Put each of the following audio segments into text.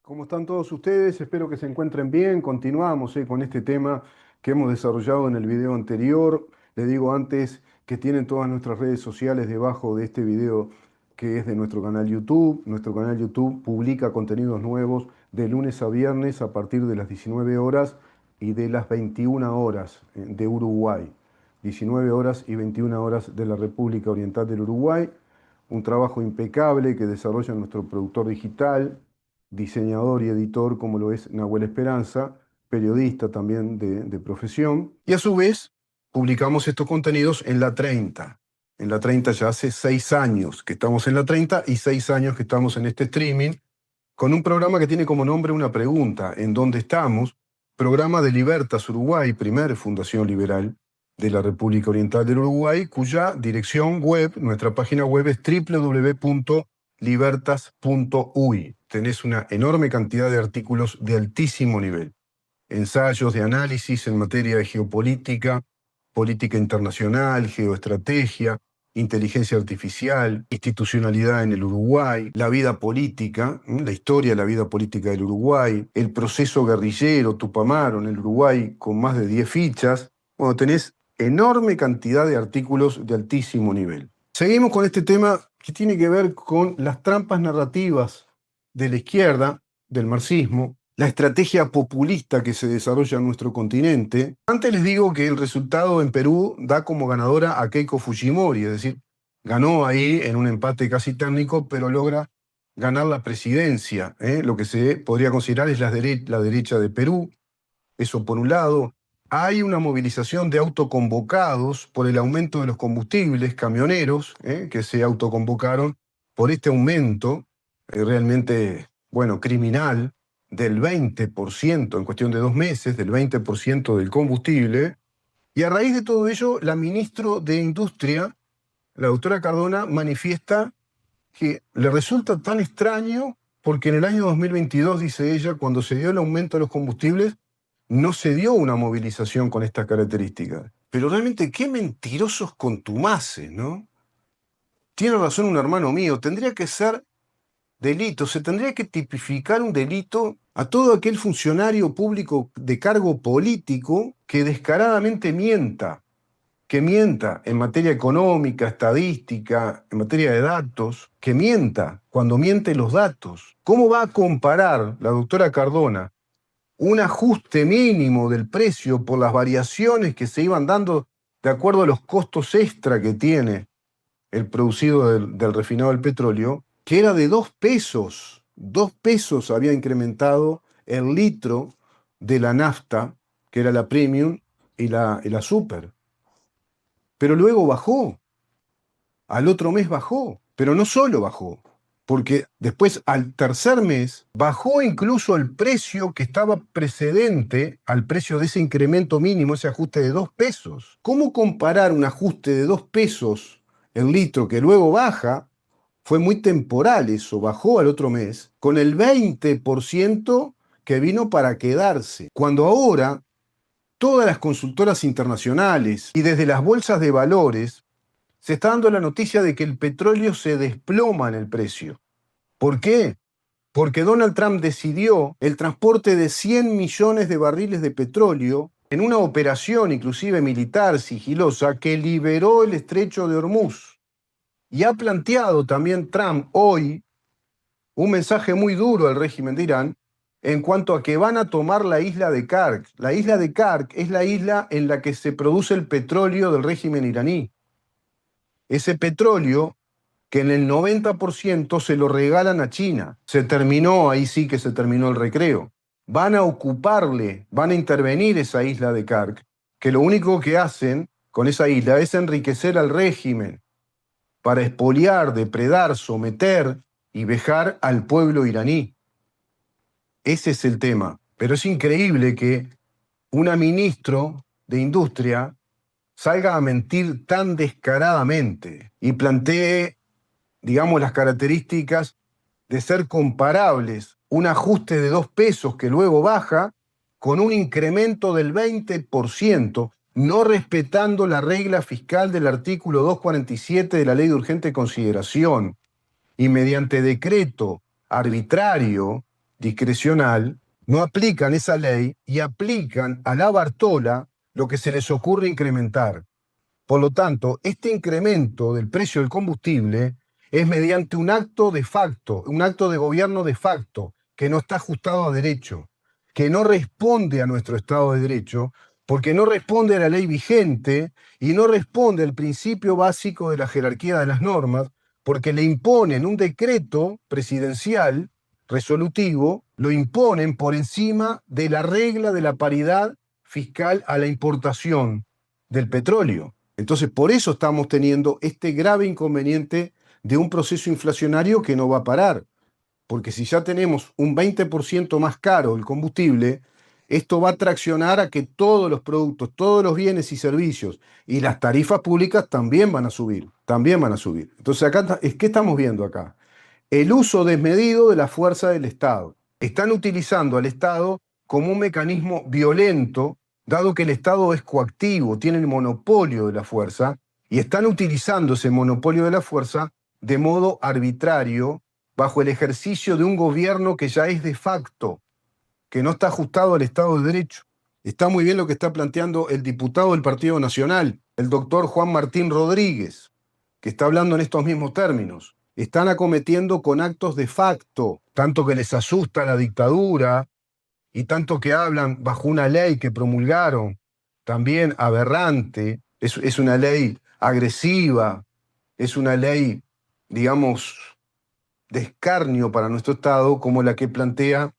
¿Cómo están todos ustedes? Espero que se encuentren bien. Continuamos con este tema que hemos desarrollado en el video anterior. Les digo antes que tienen todas nuestras redes sociales debajo de este video que es de nuestro canal YouTube. Nuestro canal YouTube publica contenidos nuevos de lunes a viernes a partir de las 19 horas y de las 21 horas de Uruguay. 19 horas y 21 horas de la República Oriental del Uruguay. Un trabajo impecable que desarrolla nuestro productor digital, diseñador y editor como lo es Nahuel Esperanza, periodista también de profesión. Y a su vez, publicamos estos contenidos en La 30. En La 30 ya hace 6 años que estamos en La 30 y 6 años que estamos en este streaming, con un programa que tiene como nombre una pregunta: ¿en dónde estamos? Programa de Libertas Uruguay, primer fundación liberal de la República Oriental del Uruguay, cuya dirección web, nuestra página web es www.libertas.uy. Tenés una enorme cantidad de artículos de altísimo nivel. Ensayos de análisis en materia de geopolítica, política internacional, geoestrategia, inteligencia artificial, institucionalidad en el Uruguay, la vida política, la historia de la vida política del Uruguay, el proceso guerrillero Tupamaro en el Uruguay con más de 10 fichas. Bueno, tenés enorme cantidad de artículos de altísimo nivel. Seguimos con este tema que tiene que ver con las trampas narrativas de la izquierda, del marxismo, la estrategia populista que se desarrolla en nuestro continente. Antes les digo que el resultado en Perú da como ganadora a Keiko Fujimori, es decir, ganó ahí en un empate casi técnico, pero logra ganar la presidencia, lo que se podría considerar es la derecha de Perú. Eso por un lado. Hay una movilización de autoconvocados por el aumento de los combustibles, camioneros, que se autoconvocaron por este aumento realmente, bueno, criminal, del 20% en cuestión de 2 meses, del 20% del combustible. Y a raíz de todo ello, la ministra de Industria, la doctora Cardona, manifiesta que le resulta tan extraño porque en el año 2022, dice ella, cuando se dio el aumento de los combustibles, no se dio una movilización con estas características. Pero realmente qué mentirosos contumaces, ¿no? Tiene razón un hermano mío, tendría que ser delito, se tendría que tipificar un delito a todo aquel funcionario público de cargo político que descaradamente mienta, que mienta en materia económica, estadística, en materia de datos, que mienta cuando miente los datos. ¿Cómo va a comparar la doctora Cardona un ajuste mínimo del precio por las variaciones que se iban dando de acuerdo a los costos extra que tiene el producido del refinado del petróleo, que era de 2 pesos? 2 pesos había incrementado el litro de la nafta, que era la premium, y la super. Pero luego bajó. Al otro mes bajó. Pero no solo bajó, porque después al tercer mes bajó incluso el precio que estaba precedente al precio de ese incremento mínimo, ese ajuste de 2 pesos. ¿Cómo comparar un ajuste de 2 pesos el litro que luego baja? Fue muy temporal eso, bajó al otro mes, con el 20% que vino para quedarse. Cuando ahora todas las consultoras internacionales y desde las bolsas de valores se está dando la noticia de que el petróleo se desploma en el precio. ¿Por qué? Porque Donald Trump decidió el transporte de 100 millones de barriles de petróleo en una operación inclusive militar sigilosa que liberó el estrecho de Hormuz. Y ha planteado también Trump hoy un mensaje muy duro al régimen de Irán en cuanto a que van a tomar la isla de Kark. La isla de Kark es la isla en la que se produce el petróleo del régimen iraní. Ese petróleo que en el 90% se lo regalan a China. Se terminó, ahí sí que se terminó el recreo. Van a ocuparle, van a intervenir esa isla de Kark, que lo único que hacen con esa isla es enriquecer al régimen para expoliar, depredar, someter y vejar al pueblo iraní. Ese es el tema. Pero es increíble que una ministra de Industria salga a mentir tan descaradamente y plantee, digamos, las características de ser comparables un ajuste de 2 pesos que luego baja con un incremento del 20%, no respetando la regla fiscal del artículo 247 de la Ley de Urgente Consideración, y mediante decreto arbitrario discrecional, no aplican esa ley y aplican a la Bartola lo que se les ocurre incrementar. Por lo tanto, este incremento del precio del combustible es mediante un acto de facto, un acto de gobierno de facto, que no está ajustado a derecho, que no responde a nuestro Estado de Derecho, porque no responde a la ley vigente y no responde al principio básico de la jerarquía de las normas, porque le imponen un decreto presidencial resolutivo, lo imponen por encima de la regla de la paridad fiscal a la importación del petróleo. Entonces, por eso estamos teniendo este grave inconveniente de un proceso inflacionario que no va a parar. Porque si ya tenemos un 20% más caro el combustible, esto va a traccionar a que todos los productos, todos los bienes y servicios y las tarifas públicas también van a subir, también van a subir. Entonces, acá, ¿qué estamos viendo acá? El uso desmedido de la fuerza del Estado. Están utilizando al Estado como un mecanismo violento, dado que el Estado es coactivo, tiene el monopolio de la fuerza, y están utilizando ese monopolio de la fuerza de modo arbitrario, bajo el ejercicio de un gobierno que ya es de facto, que no está ajustado al Estado de Derecho. Está muy bien lo que está planteando el diputado del Partido Nacional, el doctor Juan Martín Rodríguez, que está hablando en estos mismos términos. Están acometiendo con actos de facto, tanto que les asusta la dictadura y tanto que hablan bajo una ley que promulgaron, también aberrante, es una ley agresiva, es una ley, digamos, de escarnio para nuestro Estado, como la que plantea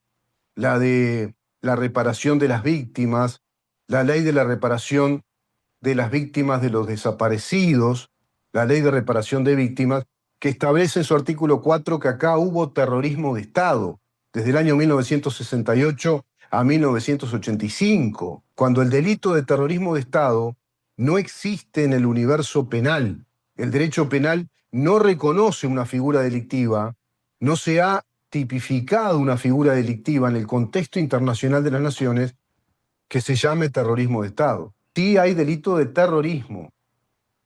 la de la reparación de las víctimas, la ley de la reparación de las víctimas de los desaparecidos, la ley de reparación de víctimas, que establece en su artículo 4 que acá hubo terrorismo de Estado desde el año 1968 a 1985, cuando el delito de terrorismo de Estado no existe en el universo penal. El derecho penal no reconoce una figura delictiva, no se ha tipificado una figura delictiva en el contexto internacional de las naciones que se llame terrorismo de Estado. Sí hay delito de terrorismo,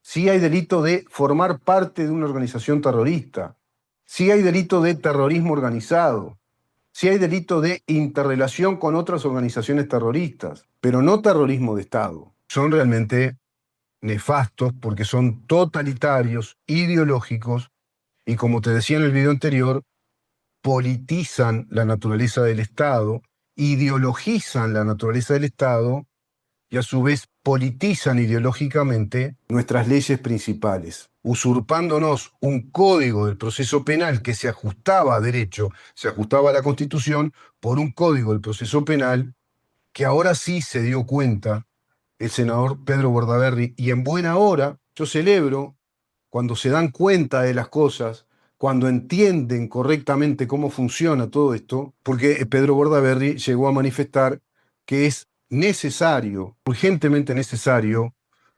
sí hay delito de formar parte de una organización terrorista, sí hay delito de terrorismo organizado, sí hay delito de interrelación con otras organizaciones terroristas, pero no terrorismo de Estado. Son realmente nefastos porque son totalitarios, ideológicos y, como te decía en el video anterior, politizan la naturaleza del Estado, ideologizan la naturaleza del Estado y a su vez politizan ideológicamente nuestras leyes principales, usurpándonos un código del proceso penal que se ajustaba a derecho, se ajustaba a la Constitución, por un código del proceso penal que ahora sí se dio cuenta el senador Pedro Bordaberry, y en buena hora. Yo celebro cuando se dan cuenta de las cosas, cuando entienden correctamente cómo funciona todo esto, porque Pedro Bordaberry llegó a manifestar que es necesario, urgentemente necesario,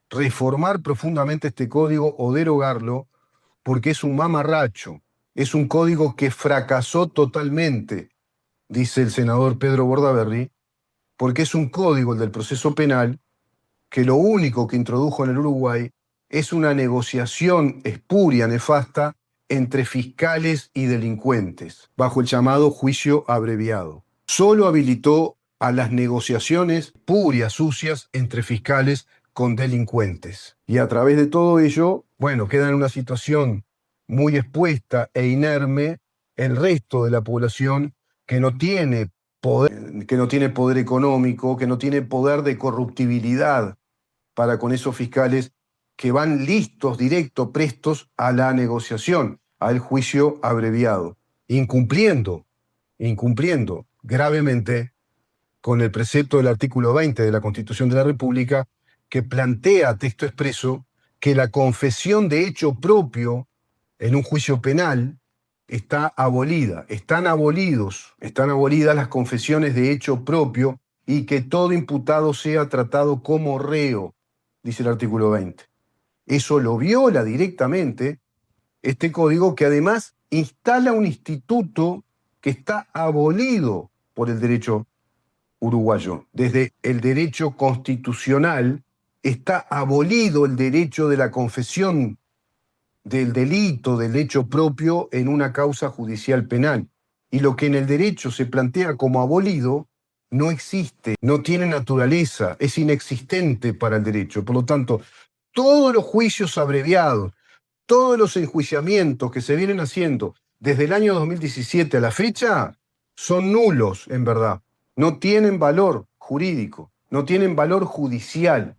reformar profundamente este código o derogarlo, porque es un mamarracho, es un código que fracasó totalmente, dice el senador Pedro Bordaberry, porque es un código, el del proceso penal, que lo único que introdujo en el Uruguay es una negociación espuria, nefasta, entre fiscales y delincuentes, bajo el llamado juicio abreviado. Solo habilitó a las negociaciones purias, sucias, entre fiscales con delincuentes. Y a través de todo ello, bueno, queda en una situación muy expuesta e inerme el resto de la población que no tiene poder económico, que no tiene poder de corruptibilidad para con esos fiscales que van listos, directos, prestos a la negociación, al juicio abreviado, incumpliendo, incumpliendo gravemente con el precepto del artículo 20 de la Constitución de la República, que plantea a texto expreso que la confesión de hecho propio en un juicio penal está abolida. Están abolidas las confesiones de hecho propio y que todo imputado sea tratado como reo, dice el artículo 20. Eso lo viola directamente este código, que además instala un instituto que está abolido por el derecho uruguayo. Desde el derecho constitucional está abolido el derecho de la confesión del delito, del hecho propio en una causa judicial penal. y lo que en el derecho se plantea como abolido no existe, no tiene naturaleza, es inexistente para el derecho. Por lo tanto, todos los juicios abreviados, todos los enjuiciamientos que se vienen haciendo desde el año 2017 a la fecha son nulos, en verdad. No tienen valor jurídico, no tienen valor judicial.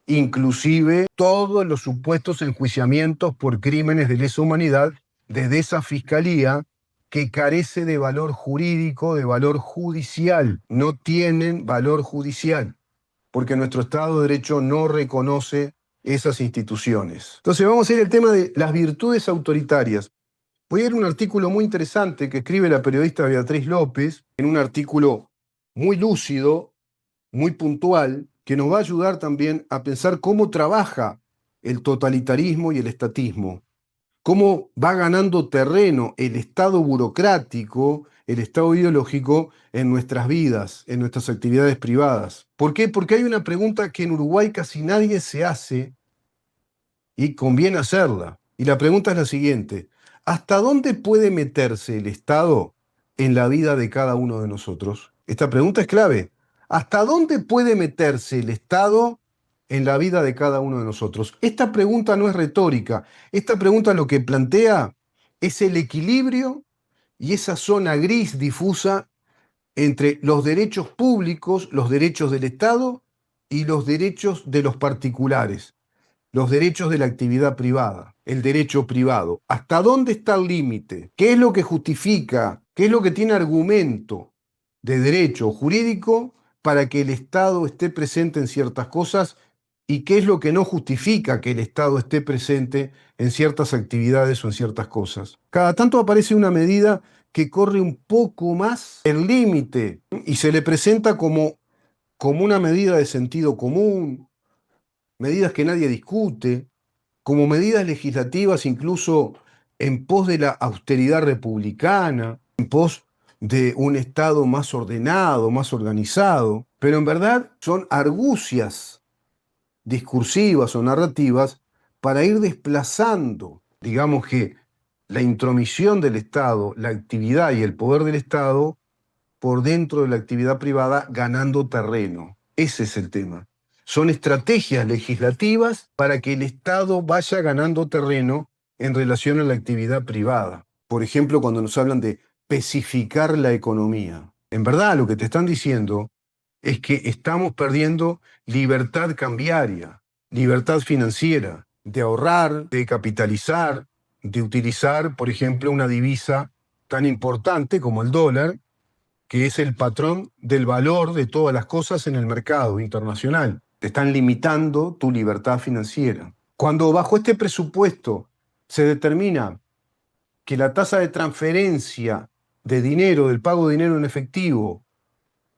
Inclusive todos los supuestos enjuiciamientos por crímenes de lesa humanidad desde esa fiscalía que carece de valor jurídico, de valor judicial. No tienen valor judicial, porque nuestro Estado de Derecho no reconoce esas instituciones. Entonces vamos a ir al tema de las virtudes autoritarias. Voy a leer un artículo muy interesante que escribe la periodista Beatriz López, en un artículo muy lúcido, muy puntual, que nos va a ayudar también a pensar cómo trabaja el totalitarismo y el estatismo, cómo va ganando terreno el Estado burocrático, el Estado ideológico en nuestras vidas, en nuestras actividades privadas. ¿Por qué? Porque hay una pregunta que en Uruguay casi nadie se hace y conviene hacerla. Y la pregunta es la siguiente: ¿hasta dónde puede meterse el Estado en la vida de cada uno de nosotros? Esta pregunta es clave. ¿Hasta dónde puede meterse el Estado en la vida de cada uno de nosotros? Esta pregunta no es retórica. Esta pregunta lo que plantea es el equilibrio y esa zona gris difusa entre los derechos públicos, los derechos del Estado y los derechos de los particulares, los derechos de la actividad privada, el derecho privado. ¿Hasta dónde está el límite? ¿Qué es lo que justifica? ¿Qué es lo que tiene argumento de derecho jurídico para que el Estado esté presente en ciertas cosas y qué es lo que no justifica que el Estado esté presente en ciertas actividades o en ciertas cosas? Cada tanto aparece una medida que corre un poco más el límite y se le presenta como una medida de sentido común, medidas que nadie discute, como medidas legislativas incluso en pos de la austeridad republicana, en pos de un Estado más ordenado, más organizado, pero en verdad son argucias discursivas o narrativas para ir desplazando, digamos que, la intromisión del Estado, la actividad y el poder del Estado por dentro de la actividad privada, ganando terreno. Ese es el tema. Son estrategias legislativas para que el Estado vaya ganando terreno en relación a la actividad privada. Por ejemplo, cuando nos hablan de especificar la economía. En verdad, lo que te están diciendo es que estamos perdiendo libertad cambiaria, libertad financiera, de ahorrar, de capitalizar, de utilizar, por ejemplo, una divisa tan importante como el dólar, que es el patrón del valor de todas las cosas en el mercado internacional. Te están limitando tu libertad financiera. Cuando bajo este presupuesto se determina que la tasa de transferencia de dinero, del pago de dinero en efectivo,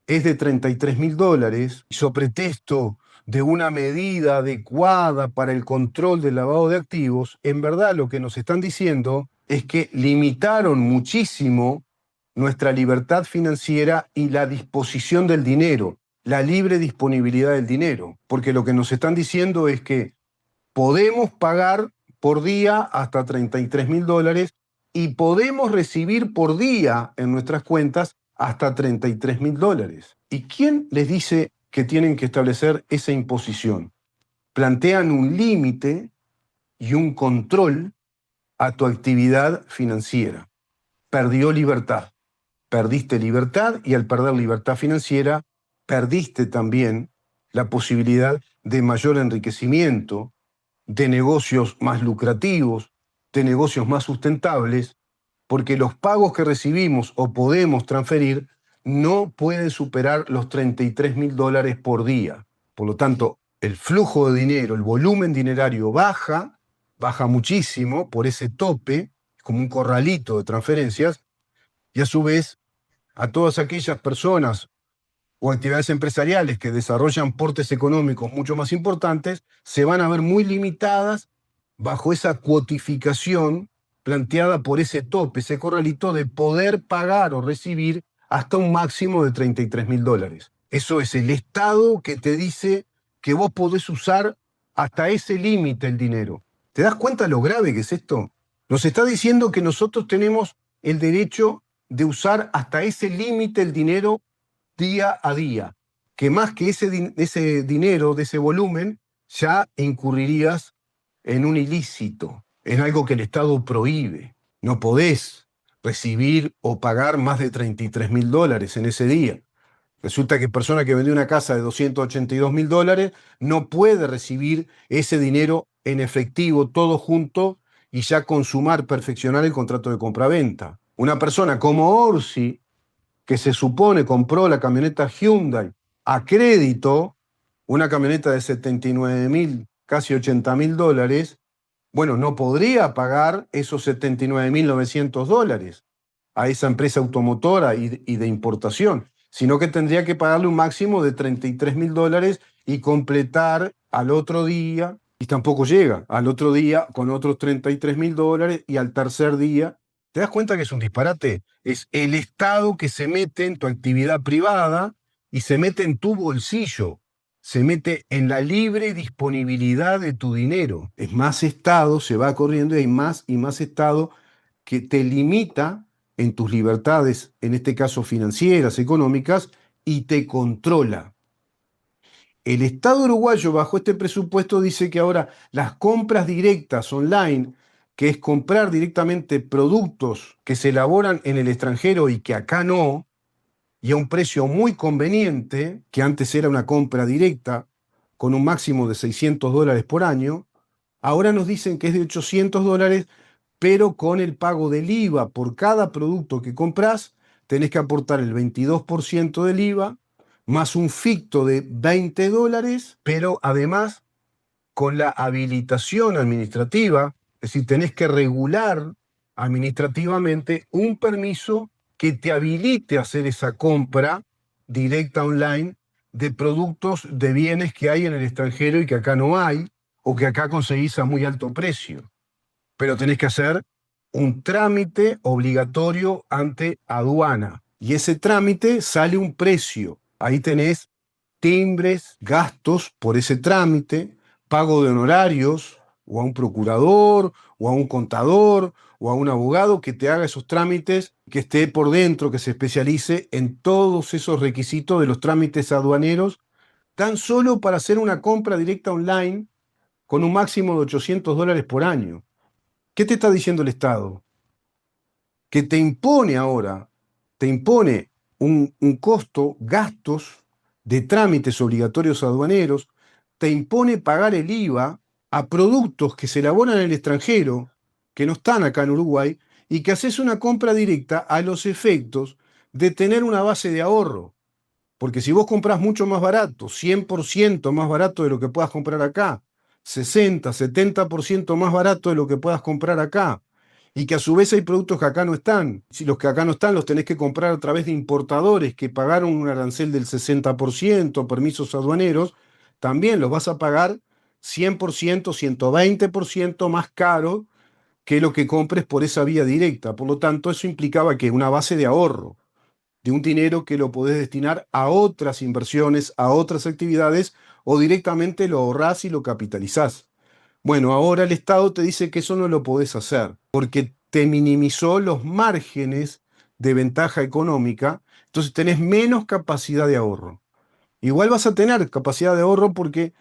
es de $33.000, y sobre pretexto de una medida adecuada para el control del lavado de activos, en verdad lo que nos están diciendo es que limitaron muchísimo nuestra libertad financiera y la disposición del dinero, la libre disponibilidad del dinero. Porque lo que nos están diciendo es que podemos pagar por día hasta $33.000 y podemos recibir por día en nuestras cuentas hasta $33.000. ¿Y quién les dice que tienen que establecer esa imposición? Plantean un límite y un control a tu actividad financiera. Perdió libertad. Perdiste libertad y al perder libertad financiera, perdiste también la posibilidad de mayor enriquecimiento, de negocios más lucrativos, de negocios más sustentables, porque los pagos que recibimos o podemos transferir no pueden superar los $33.000 por día. Por lo tanto, el flujo de dinero, el volumen dinerario baja muchísimo por ese tope, como un corralito de transferencias, y a su vez, a todas aquellas personas o actividades empresariales que desarrollan portes económicos mucho más importantes, se van a ver muy limitadas bajo esa cuotificación planteada por ese tope, ese corralito de poder pagar o recibir hasta un máximo de $33.000. Eso es el Estado que te dice que vos podés usar hasta ese límite el dinero. ¿Te das cuenta lo grave que es esto? Nos está diciendo que nosotros tenemos el derecho de usar hasta ese límite el dinero día a día, que más que ese dinero, de ese volumen, ya incurrirías en un ilícito, en algo que el Estado prohíbe. No podés recibir o pagar más de $33.000 en ese día. Resulta que persona que vendió una casa de $282.000 no puede recibir ese dinero en efectivo, todo junto, y ya consumar, perfeccionar el contrato de compraventa. Una persona como Orsi, que se supone compró la camioneta Hyundai a crédito, una camioneta de 79.000, casi $80.000, bueno, no podría pagar esos $79.900 a esa empresa automotora y de importación, sino que tendría que pagarle un máximo de $33.000 y completar al otro día, y tampoco llega, al otro día con otros $33.000 y al tercer día. ¿Te das cuenta que es un disparate? Es el Estado que se mete en tu actividad privada y se mete en tu bolsillo, se mete en la libre disponibilidad de tu dinero. Es más Estado, se va corriendo y hay más y más Estado que te limita en tus libertades, en este caso financieras, económicas, y te controla. El Estado uruguayo, bajo este presupuesto, dice que ahora las compras directas online, que es comprar directamente productos que se elaboran en el extranjero y que acá no, y a un precio muy conveniente, que antes era una compra directa con un máximo de $600 por año, ahora nos dicen que es de $800, pero con el pago del IVA por cada producto que compras, tenés que aportar el 22% del IVA, más un ficto de $20, pero además con la habilitación administrativa, es decir, tenés que regular administrativamente un permiso que te habilite a hacer esa compra directa online de productos, de bienes que hay en el extranjero y que acá no hay, o que acá conseguís a muy alto precio. Pero tenés que hacer un trámite obligatorio ante aduana. Y ese trámite sale un precio. Ahí tenés timbres, gastos por ese trámite, pago de honorarios, o a un procurador, o a un contador, o a un abogado que te haga esos trámites, que esté por dentro, que se especialice en todos esos requisitos de los trámites aduaneros, tan solo para hacer una compra directa online con un máximo de $800 por año. ¿Qué te está diciendo el Estado? Que te impone ahora, te impone un costo, gastos de trámites obligatorios aduaneros, te impone pagar el IVA a productos que se elaboran en el extranjero, que no están acá en Uruguay, y que haces una compra directa a los efectos de tener una base de ahorro. Porque si vos compras mucho más barato, 100% más barato de lo que puedas comprar acá, 60, 70% más barato de lo que puedas comprar acá, y que a su vez hay productos que acá no están. Si los que acá no están los tenés que comprar a través de importadores que pagaron un arancel del 60%, permisos aduaneros, también los vas a pagar 100%, 120% más caro que lo que compres por esa vía directa. Por lo tanto, eso implicaba que una base de ahorro de un dinero que lo podés destinar a otras inversiones, a otras actividades, o directamente lo ahorrás y lo capitalizás. Bueno, ahora el Estado te dice que eso no lo podés hacer, porque te minimizó los márgenes de ventaja económica, entonces tenés menos capacidad de ahorro. Igual vas a tener capacidad de ahorro porque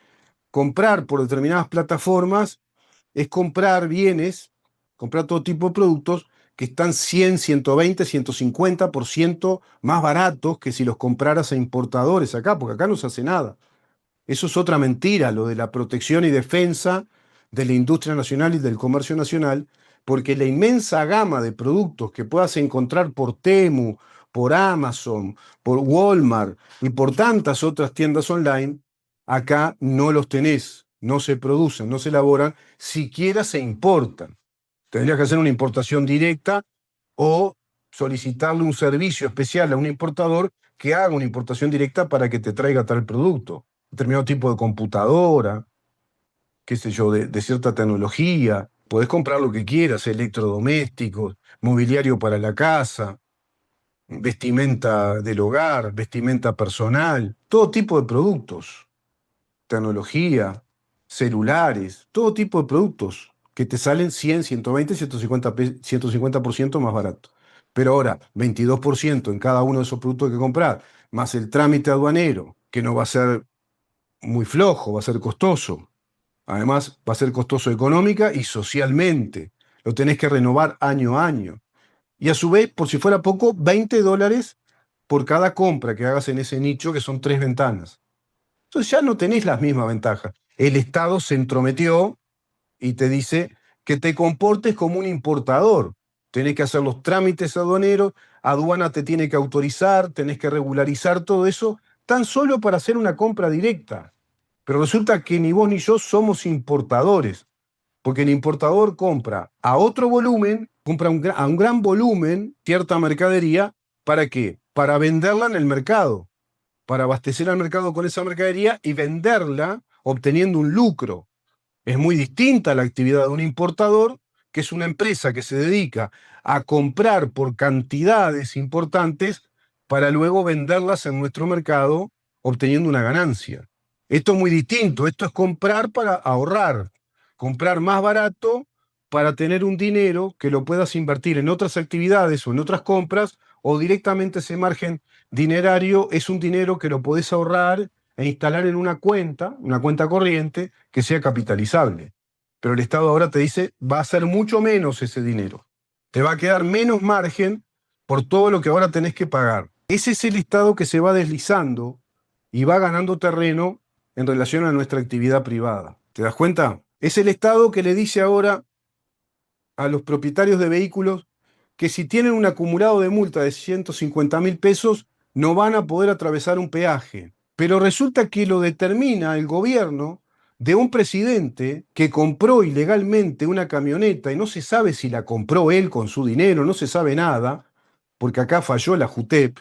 comprar por determinadas plataformas es comprar bienes, comprar todo tipo de productos que están 100, 120, 150% más baratos que si los compraras a importadores acá, porque acá no se hace nada. Eso es otra mentira, lo de la protección y defensa de la industria nacional y del comercio nacional, porque la inmensa gama de productos que puedas encontrar por Temu, por Amazon, por Walmart y por tantas otras tiendas online, acá no los tenés, no se producen, no se elaboran, siquiera se importan. Tendrías que hacer una importación directa o solicitarle un servicio especial a un importador que haga una importación directa para que te traiga tal producto. Determinado tipo de computadora, qué sé yo, de cierta tecnología. Podés comprar lo que quieras, electrodomésticos, mobiliario para la casa, vestimenta del hogar, vestimenta personal, todo tipo de productos, tecnología, celulares, todo tipo de productos que te salen 100, 120, 150% más barato. Pero ahora, 22% en cada uno de esos productos que comprar, más el trámite aduanero, que no va a ser muy flojo, va a ser costoso. Además, va a ser costoso económica y socialmente. Lo tenés que renovar año a año. Y a su vez, por si fuera poco, $20 por cada compra que hagas en ese nicho, que son 3 ventanas. Entonces ya no tenés las mismas ventajas. El Estado se entrometió y te dice que te comportes como un importador. Tenés que hacer los trámites aduaneros, aduana te tiene que autorizar, tenés que regularizar todo eso, tan solo para hacer una compra directa. Pero resulta que ni vos ni yo somos importadores, porque el importador compra a otro volumen, compra a un gran volumen cierta mercadería. ¿Para qué? Para venderla en el mercado, para abastecer al mercado con esa mercadería y venderla obteniendo un lucro. Es muy distinta la actividad de un importador, que es una empresa que se dedica a comprar por cantidades importantes para luego venderlas en nuestro mercado obteniendo una ganancia. Esto es muy distinto, esto es comprar para ahorrar, comprar más barato para tener un dinero que lo puedas invertir en otras actividades o en otras compras, o directamente ese margen dinerario es un dinero que lo podés ahorrar e instalar en una cuenta corriente que sea capitalizable. Pero el Estado ahora te dice, va a ser mucho menos ese dinero. Te va a quedar menos margen por todo lo que ahora tenés que pagar. Ese es el Estado que se va deslizando y va ganando terreno en relación a nuestra actividad privada. ¿Te das cuenta? Es el Estado que le dice ahora a los propietarios de vehículos que si tienen un acumulado de multa de 150.000 pesos, no van a poder atravesar un peaje. Pero resulta que lo determina el gobierno de un presidente que compró ilegalmente una camioneta y no se sabe si la compró él con su dinero, no se sabe nada, porque acá falló la JUTEP.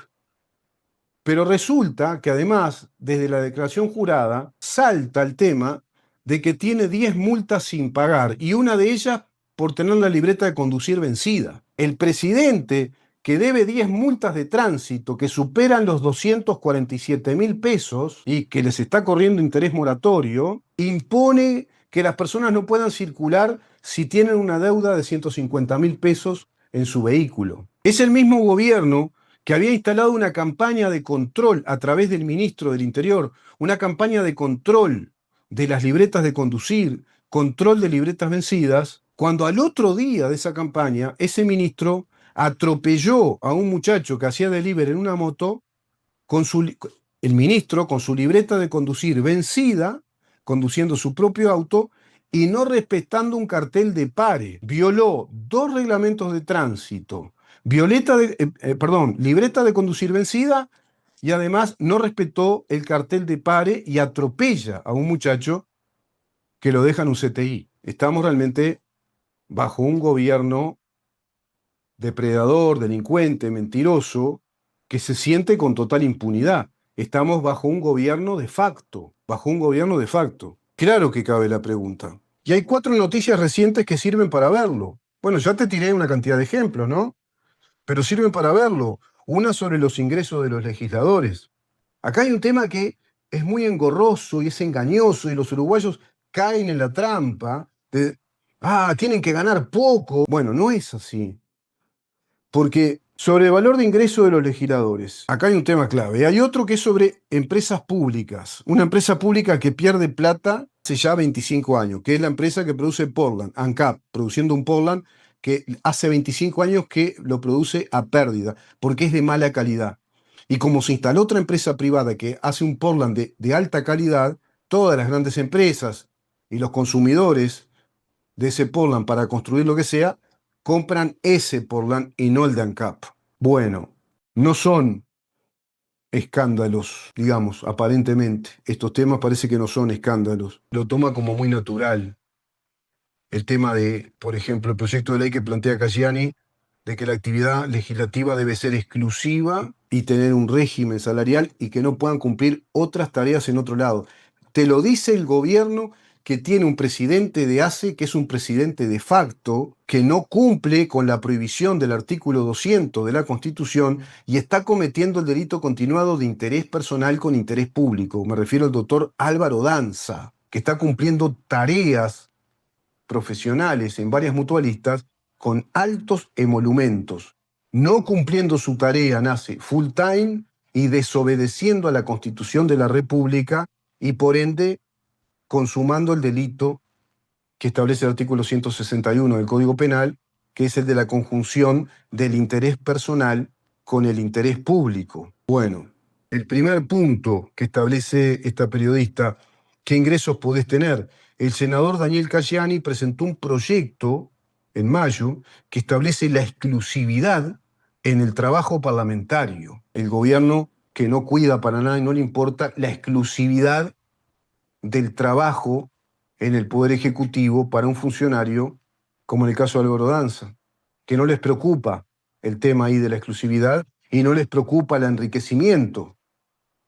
Pero resulta que además, desde la declaración jurada, salta el tema de que tiene 10 multas sin pagar y una de ellas por tener la libreta de conducir vencida. El presidente, que debe 10 multas de tránsito que superan los 247.000 pesos y que les está corriendo interés moratorio, impone que las personas no puedan circular si tienen una deuda de 150.000 pesos en su vehículo. Es el mismo gobierno que había instalado una campaña de control a través del ministro del Interior, una campaña de control de las libretas de conducir, control de libretas vencidas, cuando al otro día de esa campaña, ese ministro atropelló a un muchacho que hacía delivery en una moto, con el ministro con su libreta de conducir vencida, conduciendo su propio auto y no respetando un cartel de pare. Violó 2 reglamentos de tránsito, libreta de conducir vencida, y además no respetó el cartel de pare y atropella a un muchacho que lo deja en un CTI. Estamos realmente bajo un gobierno depredador, delincuente, mentiroso, que se siente con total impunidad. Estamos bajo un gobierno de facto, bajo un gobierno de facto. Claro que cabe la pregunta. Y hay 4 noticias recientes que sirven para verlo. Bueno, ya te tiré una cantidad de ejemplos, ¿no? Pero sirven para verlo. Una sobre los ingresos de los legisladores. Acá hay un tema que es muy engorroso y es engañoso y los uruguayos caen en la trampa de, tienen que ganar poco. Bueno, no es así. Porque sobre el valor de ingreso de los legisladores, acá hay un tema clave. Hay otro que es sobre empresas públicas. Una empresa pública que pierde plata hace ya 25 años, que es la empresa que produce Portland, ANCAP, produciendo un Portland que hace 25 años que lo produce a pérdida, porque es de mala calidad. Y como se instaló otra empresa privada que hace un Portland de alta calidad, todas las grandes empresas y los consumidores de ese Portland para construir lo que sea, compran ese Portland y no el de ANCAP. Bueno, no son escándalos, digamos, aparentemente. Estos temas parece que no son escándalos. Lo toma como muy natural. El tema de, por ejemplo, el proyecto de ley que plantea Cayani, de que la actividad legislativa debe ser exclusiva y tener un régimen salarial y que no puedan cumplir otras tareas en otro lado. Te lo dice el gobierno que tiene un presidente de ACE, que es un presidente de facto, que no cumple con la prohibición del artículo 200 de la Constitución y está cometiendo el delito continuado de interés personal con interés público. Me refiero al doctor Álvaro Danza, que está cumpliendo tareas profesionales en varias mutualistas con altos emolumentos. no cumpliendo su tarea, nace full time y desobedeciendo a la Constitución de la República y por ende consumando el delito que establece el artículo 161 del Código Penal, que es el de la conjunción del interés personal con el interés público. Bueno, el primer punto que establece esta periodista, ¿qué ingresos podés tener? El senador Daniel Cayani presentó un proyecto en mayo que establece la exclusividad en el trabajo parlamentario. El gobierno que no cuida para nada y no le importa la exclusividad del trabajo en el Poder Ejecutivo para un funcionario, como en el caso de Álvaro Danza, que no les preocupa el tema ahí de la exclusividad y no les preocupa el enriquecimiento,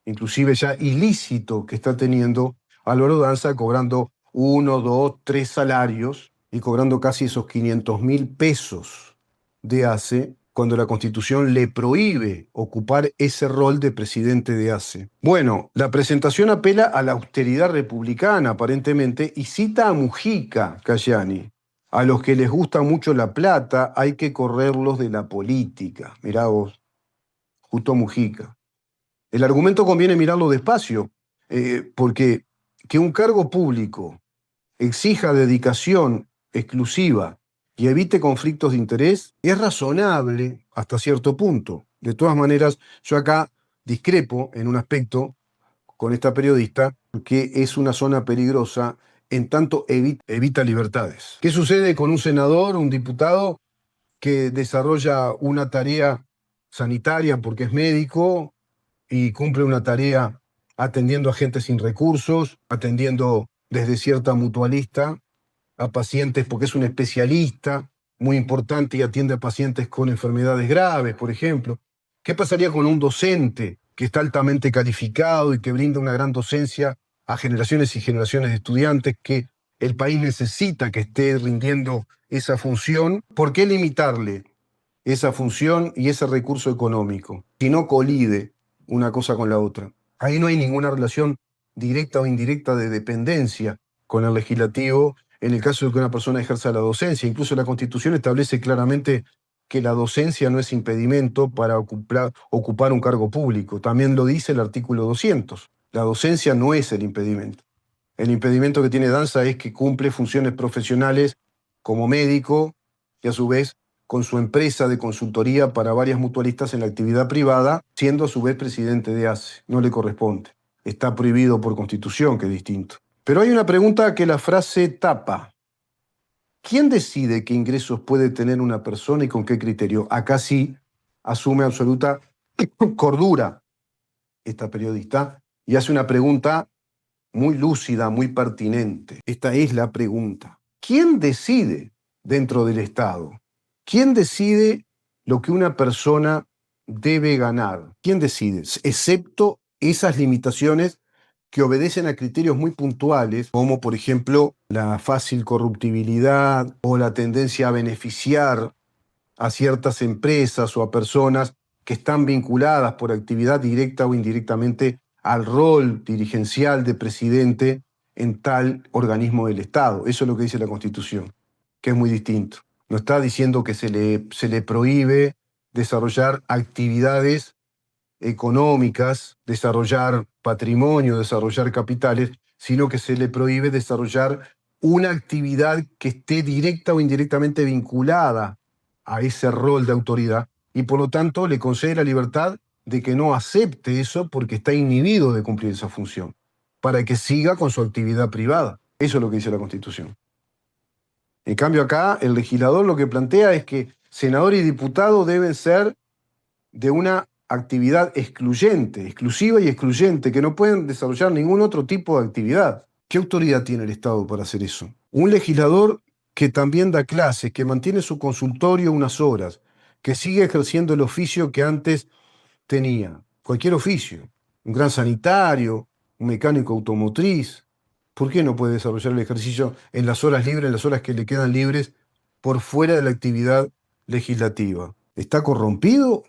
inclusive ya ilícito, que está teniendo Álvaro Danza cobrando 1, 2, 3 salarios y cobrando casi esos 500.000 pesos de ACE cuando la Constitución le prohíbe ocupar ese rol de presidente de ACE. Bueno, la presentación apela a la austeridad republicana, aparentemente, y cita a Mujica, Cayani. A los que les gusta mucho la plata hay que correrlos de la política. Mirá vos, justo Mujica. El argumento conviene mirarlo despacio, porque que un cargo público exija dedicación exclusiva y evite conflictos de interés es razonable hasta cierto punto. De todas maneras, yo acá discrepo en un aspecto con esta periodista, que es una zona peligrosa en tanto evita libertades. ¿Qué sucede con un senador, un diputado que desarrolla una tarea sanitaria porque es médico y cumple una tarea atendiendo a gente sin recursos, atendiendo desde cierta mutualista a pacientes porque es un especialista muy importante y atiende a pacientes con enfermedades graves, por ejemplo? ¿Qué pasaría con un docente que está altamente calificado y que brinda una gran docencia a generaciones y generaciones de estudiantes que el país necesita que esté rindiendo esa función? ¿Por qué limitarle esa función y ese recurso económico si no colide una cosa con la otra? Ahí no hay ninguna relación directa o indirecta de dependencia con el legislativo en el caso de que una persona ejerza la docencia. Incluso la Constitución establece claramente que la docencia no es impedimento para ocupar un cargo público. También lo dice el artículo 200. La docencia no es el impedimento. El impedimento que tiene Danza es que cumple funciones profesionales como médico y a su vez con su empresa de consultoría para varias mutualistas en la actividad privada, siendo a su vez presidente de ACE. No le corresponde. Está prohibido por Constitución, que es distinto. Pero hay una pregunta que la frase tapa. ¿Quién decide qué ingresos puede tener una persona y con qué criterio? Acá sí asume absoluta cordura esta periodista y hace una pregunta muy lúcida, muy pertinente. Esta es la pregunta. ¿Quién decide dentro del Estado? ¿Quién decide lo que una persona debe ganar? ¿Quién decide? Excepto esas limitaciones que obedecen a criterios muy puntuales, como por ejemplo la fácil corruptibilidad o la tendencia a beneficiar a ciertas empresas o a personas que están vinculadas por actividad directa o indirectamente al rol dirigencial de presidente en tal organismo del Estado. Eso es lo que dice la Constitución, que es muy distinto. No está diciendo que se le prohíbe desarrollar actividades económicas, desarrollar patrimonio, desarrollar capitales, sino que se le prohíbe desarrollar una actividad que esté directa o indirectamente vinculada a ese rol de autoridad y por lo tanto le concede la libertad de que no acepte eso porque está inhibido de cumplir esa función, para que siga con su actividad privada. Eso es lo que dice la Constitución. En cambio acá el legislador lo que plantea es que senador y diputado deben ser de una actividad excluyente, exclusiva y excluyente, que no pueden desarrollar ningún otro tipo de actividad. ¿Qué autoridad tiene el Estado para hacer eso? Un legislador que también da clases, que mantiene su consultorio unas horas, que sigue ejerciendo el oficio que antes tenía, cualquier oficio, un gran sanitario, un mecánico automotriz. ¿Por qué no puede desarrollar el ejercicio en las horas libres, en las horas que le quedan libres, por fuera de la actividad legislativa? ¿Está corrompido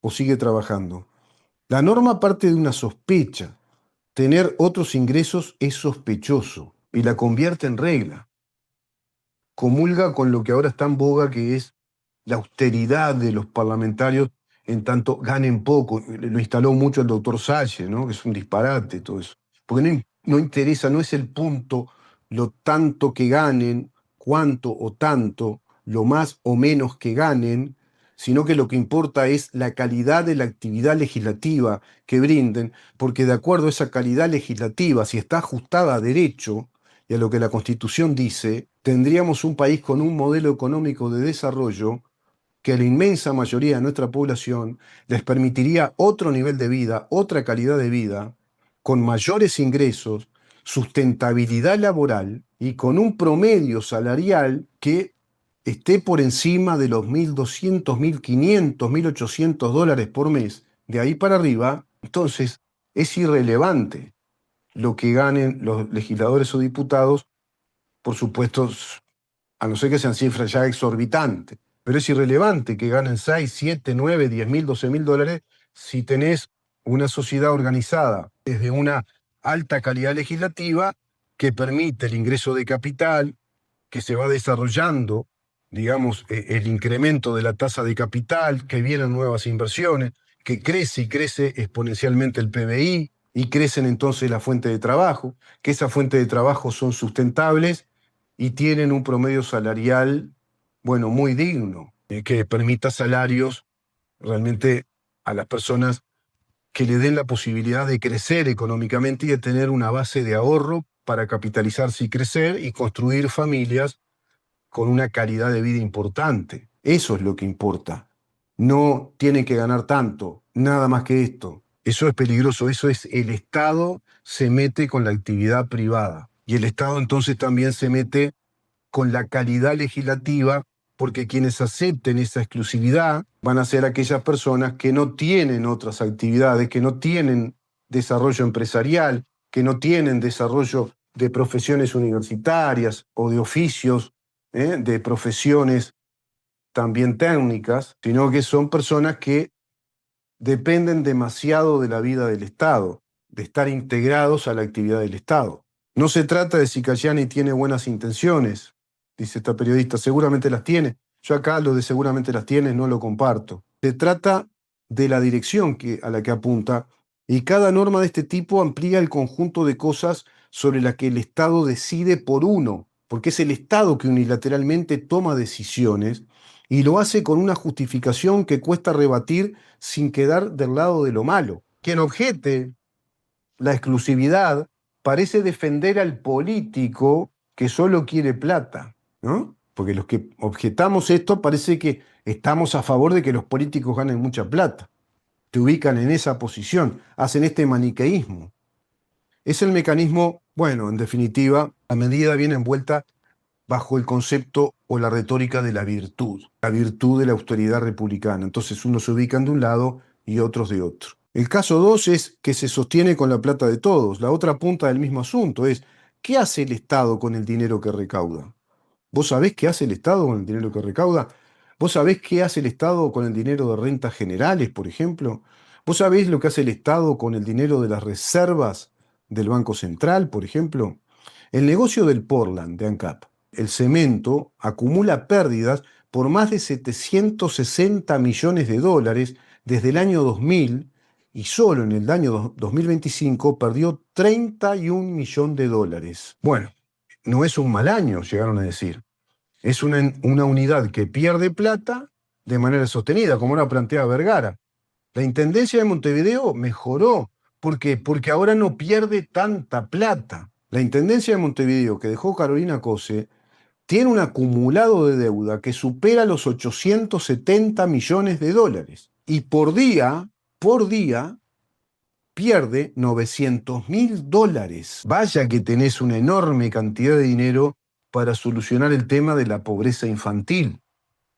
o sigue trabajando? La norma parte de una sospecha. Tener otros ingresos es sospechoso y la convierte en regla. Comulga con lo que ahora está en boga, que es la austeridad de los parlamentarios en tanto ganen poco. Lo instaló mucho el doctor Salle, ¿no? Que es un disparate todo eso. Porque no interesa, no es el punto lo tanto que ganen, cuánto o tanto, lo más o menos que ganen, sino que lo que importa es la calidad de la actividad legislativa que brinden, porque de acuerdo a esa calidad legislativa, si está ajustada a derecho y a lo que la Constitución dice, tendríamos un país con un modelo económico de desarrollo que a la inmensa mayoría de nuestra población les permitiría otro nivel de vida, otra calidad de vida, con mayores ingresos, sustentabilidad laboral y con un promedio salarial que esté por encima de los 1.200, 1.500, 1.800 dólares por mes, de ahí para arriba. Entonces es irrelevante lo que ganen los legisladores o diputados, por supuesto, a no ser que sean cifras ya exorbitantes. Pero es irrelevante que ganen 6, 7, 9, 10.000, 12.000 dólares si tenés una sociedad organizada desde una alta calidad legislativa que permite el ingreso de capital, que se va desarrollando, digamos, el incremento de la tasa de capital, que vienen nuevas inversiones, que crece y crece exponencialmente el PBI y crecen entonces las fuentes de trabajo, que esas fuentes de trabajo son sustentables y tienen un promedio salarial, bueno, muy digno, que permita salarios realmente a las personas que le den la posibilidad de crecer económicamente y de tener una base de ahorro para capitalizarse y crecer y construir familias con una calidad de vida importante. Eso es lo que importa. No tienen que ganar tanto, nada más que esto. Eso es peligroso, eso es el Estado se mete con la actividad privada. Y el Estado entonces también se mete con la calidad legislativa, porque quienes acepten esa exclusividad van a ser aquellas personas que no tienen otras actividades, que no tienen desarrollo empresarial, que no tienen desarrollo de profesiones universitarias o de oficios, de profesiones también técnicas, sino que son personas que dependen demasiado de la vida del Estado, de estar integrados a la actividad del Estado. No se trata de si Cayani tiene buenas intenciones, dice esta periodista, seguramente las tiene. Yo acá lo de seguramente las tiene no lo comparto. Se trata de la dirección a la que apunta, y cada norma de este tipo amplía el conjunto de cosas sobre las que el Estado decide por uno, porque es el Estado que unilateralmente toma decisiones y lo hace con una justificación que cuesta rebatir sin quedar del lado de lo malo. Quien objete la exclusividad parece defender al político que solo quiere plata, ¿no? Porque los que objetamos esto parece que estamos a favor de que los políticos ganen mucha plata. Te ubican en esa posición, hacen este maniqueísmo. Es el mecanismo, bueno, en definitiva, la medida viene envuelta bajo el concepto o la retórica de la virtud de la austeridad republicana. Entonces unos se ubican de un lado y otros de otro. El caso 2 es que se sostiene con la plata de todos. La otra punta del mismo asunto es, ¿qué hace el Estado con el dinero que recauda? ¿Vos sabés qué hace el Estado con el dinero que recauda? ¿Vos sabés qué hace el Estado con el dinero de rentas generales, por ejemplo? ¿Vos sabés lo que hace el Estado con el dinero de las reservas del Banco Central, por ejemplo? El negocio del Portland de ANCAP, el cemento, acumula pérdidas por más de 760 millones de dólares desde el año 2000 y solo en el año 2025 perdió 31 millones de dólares. Bueno, no es un mal año, llegaron a decir. Es una unidad que pierde plata de manera sostenida, como ahora plantea Vergara. La Intendencia de Montevideo mejoró. ¿Por qué? Porque ahora no pierde tanta plata. La Intendencia de Montevideo que dejó Carolina Cose tiene un acumulado de deuda que supera los 870 millones de dólares. Y por día, pierde 900.000 dólares. Vaya que tenés una enorme cantidad de dinero para solucionar el tema de la pobreza infantil.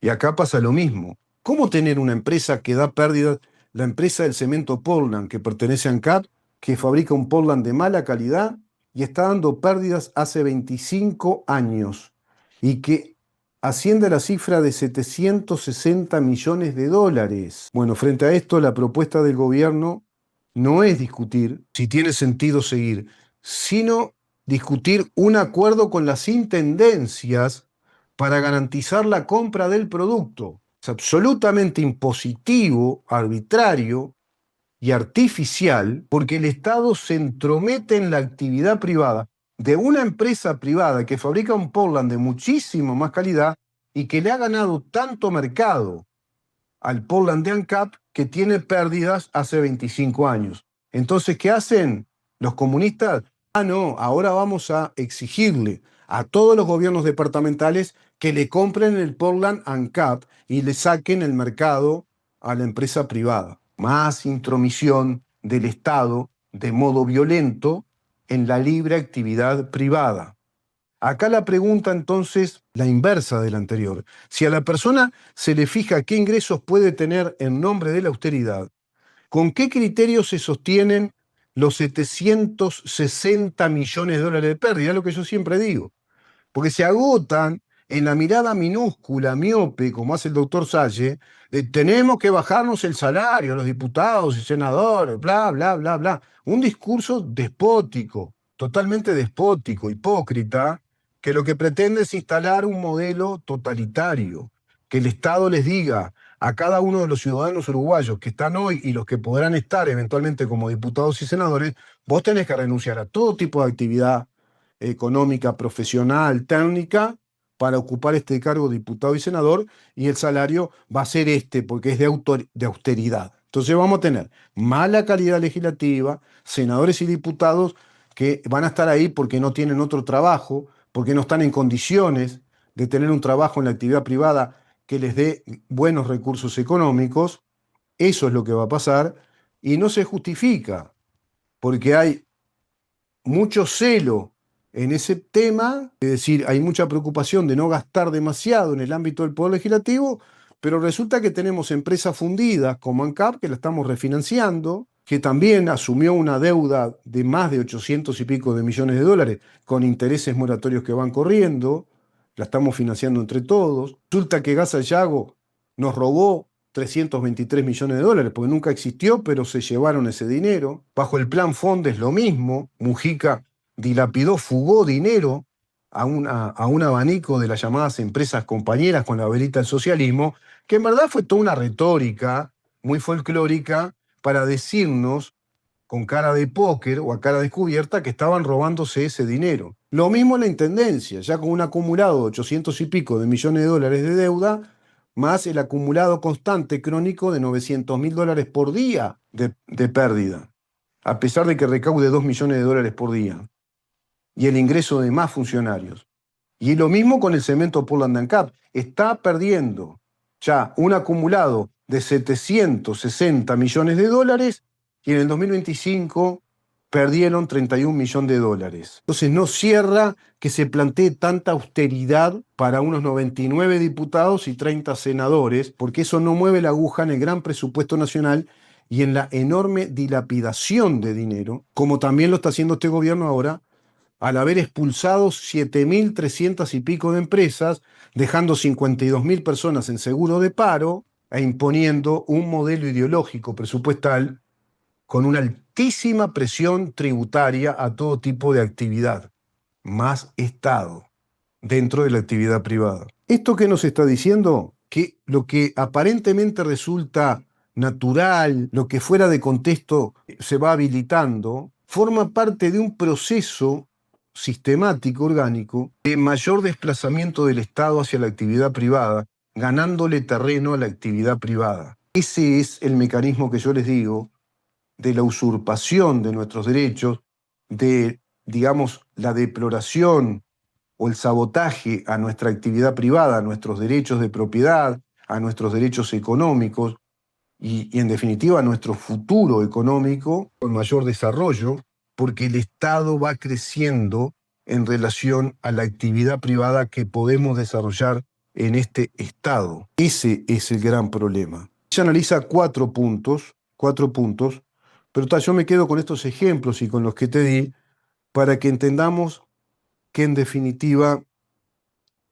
Y acá pasa lo mismo. ¿Cómo tener una empresa que da pérdidas? La empresa del cemento Portland, que pertenece a ANCAP, que fabrica un Portland de mala calidad y está dando pérdidas hace 25 años y que asciende a la cifra de 760 millones de dólares. Bueno, frente a esto, la propuesta del gobierno no es discutir si tiene sentido seguir, sino discutir un acuerdo con las intendencias para garantizar la compra del producto. Es absolutamente impositivo, arbitrario y artificial, porque el Estado se entromete en la actividad privada de una empresa privada que fabrica un Portland de muchísimo más calidad y que le ha ganado tanto mercado al Portland de ANCAP que tiene pérdidas hace 25 años. Entonces, ¿qué hacen los comunistas? Ah, no, ahora vamos a exigirle a todos los gobiernos departamentales que le compren el Portland ANCAP y le saquen el mercado a la empresa privada. Más intromisión del Estado de modo violento en la libre actividad privada. Acá la pregunta entonces, la inversa de la anterior. Si a la persona se le fija qué ingresos puede tener en nombre de la austeridad, ¿con qué criterios se sostienen los 760 millones de dólares de pérdida? Es lo que yo siempre digo. Porque se agotan en la mirada minúscula, miope, como hace el doctor Salle, de tenemos que bajarnos el salario, los diputados y senadores, bla, bla, bla, bla. Un discurso despótico, totalmente despótico, hipócrita, que lo que pretende es instalar un modelo totalitario, que el Estado les diga a cada uno de los ciudadanos uruguayos que están hoy y los que podrán estar eventualmente como diputados y senadores, vos tenés que renunciar a todo tipo de actividad económica, profesional, técnica, para ocupar este cargo de diputado y senador, y el salario va a ser este, porque es de austeridad. Entonces vamos a tener mala calidad legislativa, senadores y diputados que van a estar ahí porque no tienen otro trabajo, porque no están en condiciones de tener un trabajo en la actividad privada que les dé buenos recursos económicos. Eso es lo que va a pasar y no se justifica, porque hay mucho celo en ese tema, es decir, hay mucha preocupación de no gastar demasiado en el ámbito del Poder Legislativo, pero resulta que tenemos empresas fundidas como ANCAP, que la estamos refinanciando, que también asumió una deuda de más de 800 y pico de millones de dólares con intereses moratorios que van corriendo, la estamos financiando entre todos. Resulta que Gas Yago nos robó 323 millones de dólares, porque nunca existió, pero se llevaron ese dinero. Bajo el plan Fondes lo mismo, Mujica dilapidó, fugó dinero a un abanico de las llamadas empresas compañeras con la velita del socialismo, que en verdad fue toda una retórica muy folclórica para decirnos con cara de póker o a cara descubierta que estaban robándose ese dinero. Lo mismo en la Intendencia, ya con un acumulado de 800 y pico de millones de dólares de deuda, más el acumulado constante crónico de 900.000 dólares por día de pérdida, a pesar de que recaude 2 millones de dólares por día, y el ingreso de más funcionarios. Y lo mismo con el cemento Portland ANCAP. Está perdiendo ya un acumulado de 760 millones de dólares y en el 2025 perdieron 31 millones de dólares. Entonces no cierra que se plantee tanta austeridad para unos 99 diputados y 30 senadores, porque eso no mueve la aguja en el gran presupuesto nacional y en la enorme dilapidación de dinero, como también lo está haciendo este gobierno ahora, al haber expulsado 7.300 y pico de empresas, dejando 52.000 personas en seguro de paro e imponiendo un modelo ideológico presupuestal con una altísima presión tributaria a todo tipo de actividad, más Estado, dentro de la actividad privada. ¿Esto qué nos está diciendo? Que lo que aparentemente resulta natural, lo que fuera de contexto se va habilitando, forma parte de un proceso sistemático, orgánico, de mayor desplazamiento del Estado hacia la actividad privada, ganándole terreno a la actividad privada. Ese es el mecanismo que yo les digo de la usurpación de nuestros derechos, de, digamos, la deploración o el sabotaje a nuestra actividad privada, a nuestros derechos de propiedad, a nuestros derechos económicos y en definitiva a nuestro futuro económico con mayor desarrollo, porque el Estado va creciendo en relación a la actividad privada que podemos desarrollar en este Estado. Ese es el gran problema. Se analiza cuatro puntos, pero yo me quedo con estos ejemplos y con los que te di para que entendamos que en definitiva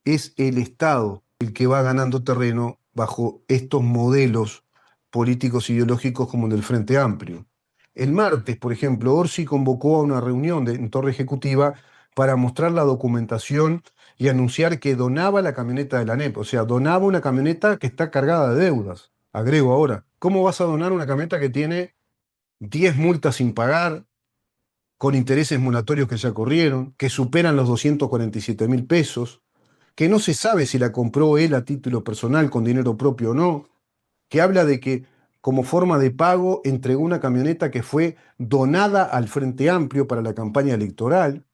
es el Estado el que va ganando terreno bajo estos modelos políticos ideológicos como el del Frente Amplio. El martes, por ejemplo, Orsi convocó a una reunión en Torre Ejecutiva para mostrar la documentación y anunciar que donaba la camioneta de la ANEP. O sea, donaba una camioneta que está cargada de deudas. Agrego ahora, ¿cómo vas a donar una camioneta que tiene 10 multas sin pagar, con intereses moratorios que ya corrieron, que superan los 247.000 pesos, que no se sabe si la compró él a título personal con dinero propio o no, que habla de que como forma de pago entregó una camioneta que fue donada al Frente Amplio para la campaña electoral,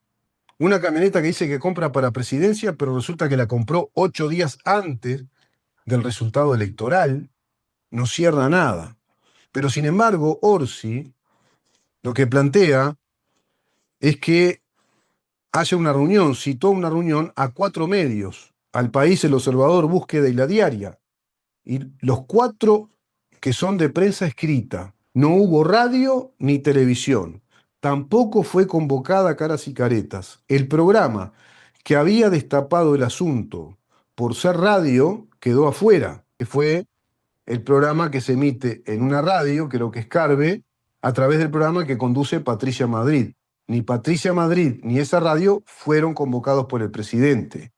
una camioneta que dice que compra para presidencia, pero resulta que la compró 8 días antes del resultado electoral, no cierra nada. Pero sin embargo, Orsi lo que plantea es que haya una reunión, citó una reunión a 4 medios, al País, El Observador, Búsqueda y La Diaria, y los 4 que son de prensa escrita. No hubo radio ni televisión. Tampoco fue convocada Caras y Caretas. El programa que había destapado el asunto por ser radio quedó afuera, que fue el programa que se emite en una radio, creo que es Carve, a través del programa que conduce Patricia Madrid. Ni Patricia Madrid ni esa radio fueron convocados por el presidente.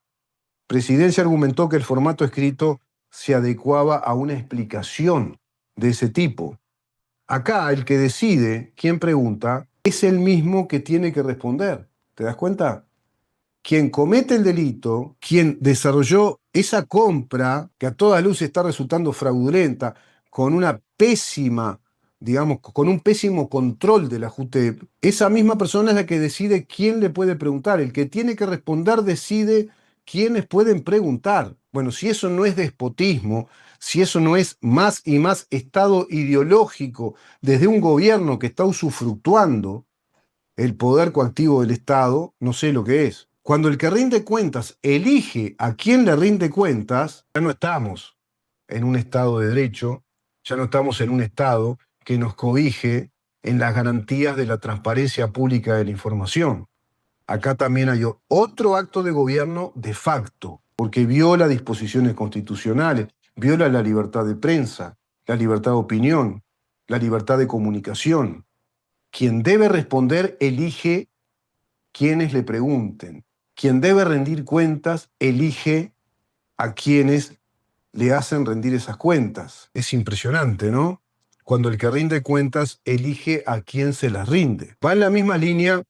Presidencia argumentó que el formato escrito se adecuaba a una explicación de ese tipo. Acá el que decide quién pregunta es el mismo que tiene que responder. ¿Te das cuenta? Quien comete el delito, quien desarrolló esa compra que a toda luz está resultando fraudulenta, con una pésima, digamos, con un pésimo control de la JUTEP, esa misma persona es la que decide quién le puede preguntar. El que tiene que responder decide quiénes pueden preguntar. Bueno, si eso no es despotismo, si eso no es más y más estado ideológico desde un gobierno que está usufructuando el poder coactivo del Estado, no sé lo que es. Cuando el que rinde cuentas elige a quién le rinde cuentas, ya no estamos en un Estado de derecho, ya no estamos en un Estado que nos cobije en las garantías de la transparencia pública de la información. Acá también hay otro acto de gobierno de facto, porque viola disposiciones constitucionales, viola la libertad de prensa, la libertad de opinión, la libertad de comunicación. Quien debe responder elige quienes le pregunten. Quien debe rendir cuentas elige a quienes le hacen rendir esas cuentas. Es impresionante, ¿no? Cuando el que rinde cuentas elige a quien se las rinde. Va en la misma línea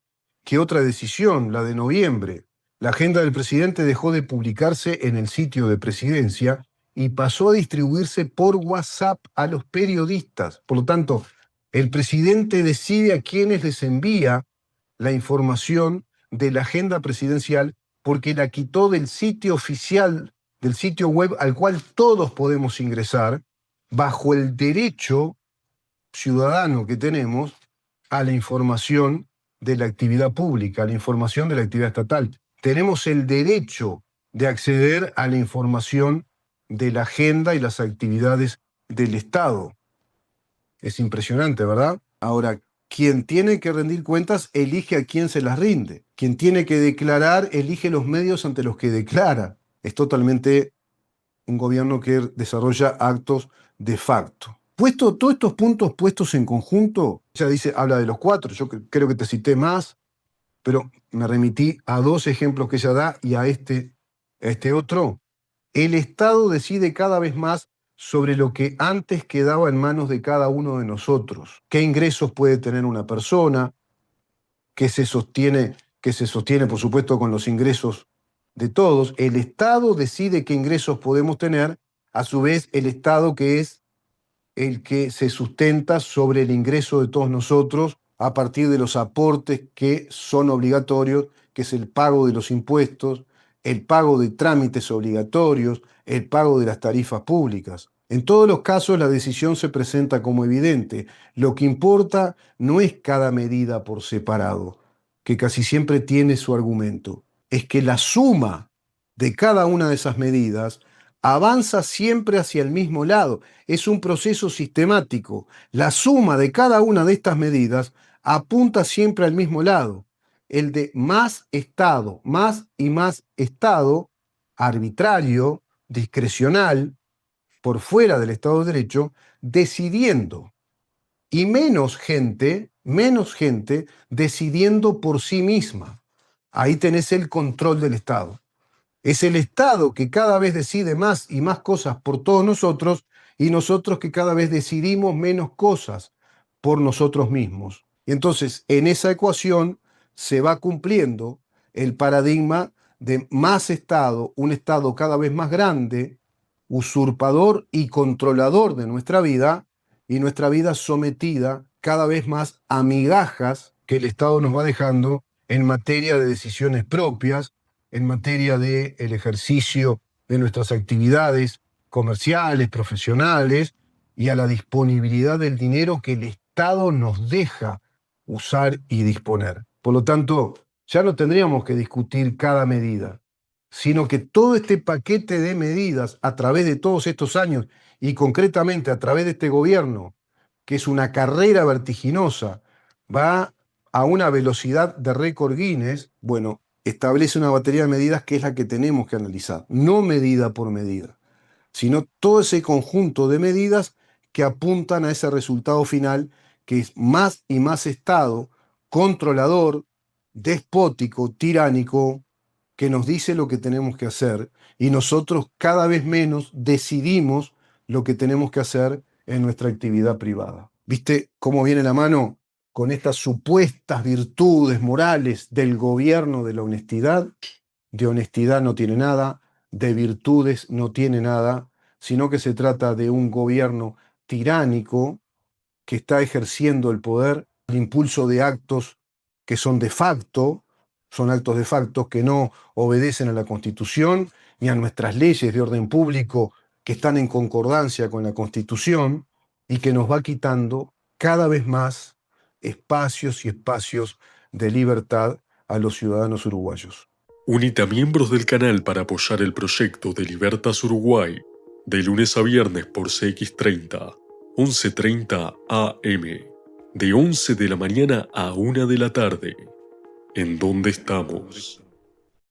que otra decisión, la de noviembre. La agenda del presidente dejó de publicarse en el sitio de Presidencia y pasó a distribuirse por WhatsApp a los periodistas. Por lo tanto, el presidente decide a quienes les envía la información de la agenda presidencial porque la quitó del sitio oficial, del sitio web al cual todos podemos ingresar, bajo el derecho ciudadano que tenemos a la información de la actividad pública, a la información de la actividad estatal. Tenemos el derecho de acceder a la información de la agenda y las actividades del Estado. Es impresionante, ¿verdad? Ahora, quien tiene que rendir cuentas elige a quién se las rinde. Quien tiene que declarar elige los medios ante los que declara. Es totalmente un gobierno que desarrolla actos de facto. Puesto todos estos puntos puestos en conjunto, ella dice, habla de los 4, yo creo que te cité más, pero me remití a 2 ejemplos que ella da y a este otro. El Estado decide cada vez más sobre lo que antes quedaba en manos de cada uno de nosotros. ¿Qué ingresos puede tener una persona? Que se sostiene, por supuesto, con los ingresos de todos. El Estado decide qué ingresos podemos tener, a su vez el Estado que es el que se sustenta sobre el ingreso de todos nosotros a partir de los aportes que son obligatorios, que es el pago de los impuestos, el pago de trámites obligatorios, el pago de las tarifas públicas. En todos los casos la decisión se presenta como evidente. Lo que importa no es cada medida por separado, que casi siempre tiene su argumento. Es que la suma de cada una de esas medidas avanza siempre hacia el mismo lado. Es un proceso sistemático. La suma de cada una de estas medidas apunta siempre al mismo lado, el de más Estado, más y más Estado, arbitrario, discrecional, por fuera del Estado de Derecho, decidiendo, y menos gente decidiendo por sí misma. Ahí tenés el control del Estado. Es el Estado que cada vez decide más y más cosas por todos nosotros y nosotros que cada vez decidimos menos cosas por nosotros mismos. Y entonces, en esa ecuación se va cumpliendo el paradigma de más Estado, un Estado cada vez más grande, usurpador y controlador de nuestra vida, y nuestra vida sometida cada vez más a migajas que el Estado nos va dejando en materia de decisiones propias, en materia del ejercicio de nuestras actividades comerciales, profesionales, y a la disponibilidad del dinero que el Estado nos deja usar y disponer. Por lo tanto, ya no tendríamos que discutir cada medida, sino que todo este paquete de medidas a través de todos estos años y concretamente a través de este gobierno, que es una carrera vertiginosa, va a una velocidad de récord Guinness, bueno, establece una batería de medidas que es la que tenemos que analizar, no medida por medida, sino todo ese conjunto de medidas que apuntan a ese resultado final, que es más y más Estado controlador, despótico, tiránico, que nos dice lo que tenemos que hacer y nosotros cada vez menos decidimos lo que tenemos que hacer en nuestra actividad privada. ¿Viste cómo viene la mano con estas supuestas virtudes morales del gobierno de la honestidad? De honestidad no tiene nada, de virtudes no tiene nada, sino que se trata de un gobierno tiránico que está ejerciendo el poder, el impulso de actos que son de facto, son actos de facto que no obedecen a la Constitución ni a nuestras leyes de orden público que están en concordancia con la Constitución y que nos va quitando cada vez más espacios y espacios de libertad a los ciudadanos uruguayos. Unite a miembros del canal para apoyar el proyecto de Libertas Uruguay de lunes a viernes por CX30, 11:30 AM, de 11 de la mañana a 1 de la tarde. ¿En dónde estamos?